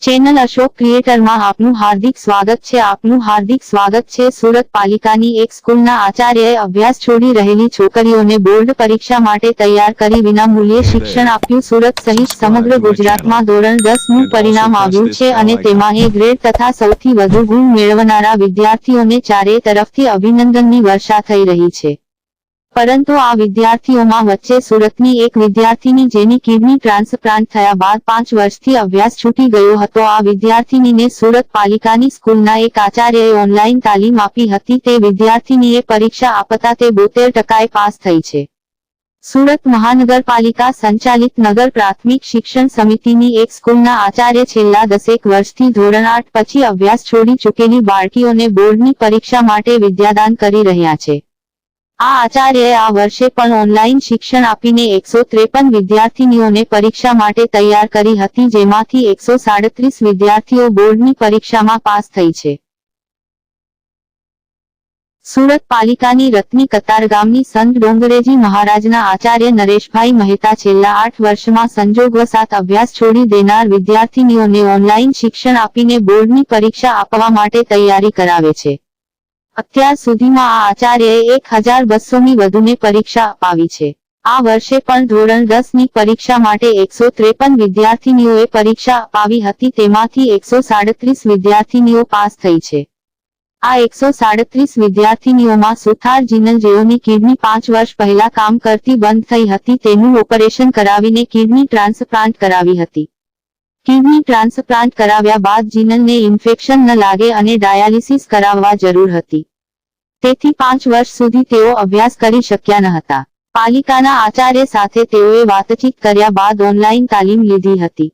Channel Ashok ક્રિએટરમાં આપનું હાર્દિક સ્વાગત છે। સુરત પાલિકાની એક સ્કૂલના આચાર્યએ અભ્યાસ છોડી રહેલી છોકરીઓને બોર્ડ પરીક્ષા માટે તૈયાર કરી વિનામૂલ્યે શિક્ષણ આપ્યું। સુરત સહિત સમગ્ર ગુજરાતમાં ધોરણ 10નું પરિણામ આવ્યું છે અને તેમાં એ ગ્રેડ તથા સૌથી વધુ ગુણ મેળવનારા વિદ્યાર્થીઓને ચારે તરફથી અભિનંદનની વર્ષા થઈ રહી છે। પરંતુ આ વિદ્યાર્થીઓમાં વચ્ચે સુરતની એક વિદ્યાર્થીની જેની કિડની ટ્રાન્સપ્લાન્ટ થયા બાદ 5 વર્ષથી અભ્યાસ છૂટી ગયો હતો। આ વિદ્યાર્થીનીને સુરત પાલિકાની સ્કૂલના એક આચાર્યએ ઓનલાઈન તાલીમ આપી હતી। તે વિદ્યાર્થીનીએ પરીક્ષા આપતા તે 72% પાસ થઈ છે। સુરત મહાનગરપાલિકા સંચાલિત નગર પ્રાથમિક શિક્ષણ સમિતિની એક સ્કૂલના આચાર્ય છેલ્લા 10 વર્ષથી ધોરણ 8 પછી અભ્યાસ છોડી ચૂકેલી બાળકીઓને બોર્ડની પરીક્ષા માટે વિદ્યાદાન કરી રહ્યા છે। આ આચાર્યએ આ વર્ષે પણ ઓનલાઈન શિક્ષણ આપીને 153 વિદ્યાર્થીનીઓને પરીક્ષા માટે તૈયાર કરી હતી, જેમાંથી 137 વિદ્યાર્થીઓ બોર્ડની પરીક્ષામાં પાસ થઈ છે। સુરત પાલિકાની રત્ની કતાર ગામની સંત ડોંગરેજી મહારાજના આચાર્ય નરેશભાઈ મહેતા છેલ્લા 8 વર્ષમાં સંજોગવશાત અભ્યાસ છોડી દેનાર વિદ્યાર્થીનીઓને ઓનલાઈન શિક્ષણ આપીને બોર્ડની પરીક્ષા આપવા માટે તૈયારી કરાવે છે। અત્યાર સુધીમાં આ આચાર્યએ 1200ની વધુને પરીક્ષા અપાવી છે। આ વર્ષે પણ ધોરણ 10ની પરીક્ષા માટે 153 વિદ્યાર્થીનીઓએ પરીક્ષા અપાવી હતી, તેમાંથી 137 વિદ્યાર્થીનીઓ પાસ થઈ છે। આ 137 વિદ્યાર્થીનીઓમાં સુથાર જીનલ જેઓની કિડની 5 વર્ષ પહેલા કામ કરતી બંધ થઈ હતી, તેનું ઓપરેશન કરાવીને કિડની ટ્રાન્સપ્લાન્ટ કરાવી હતી। કિડની ટ્રાન્સપ્લાન્ટ કરાવ્યા બાદ જીનલને ઇન્ફેક્શન ન લાગે અને ડાયાલિસિસ કરાવવા જરૂર હતી, તેથી 5 વર્ષ સુધી તેઓ અભ્યાસ કરી શક્યા ન હતા। પાલિકાના આચાર્ય સાથે તેઓએ વાતચીત કર્યા બાદ ઓનલાઈન તાલીમ લીધી હતી।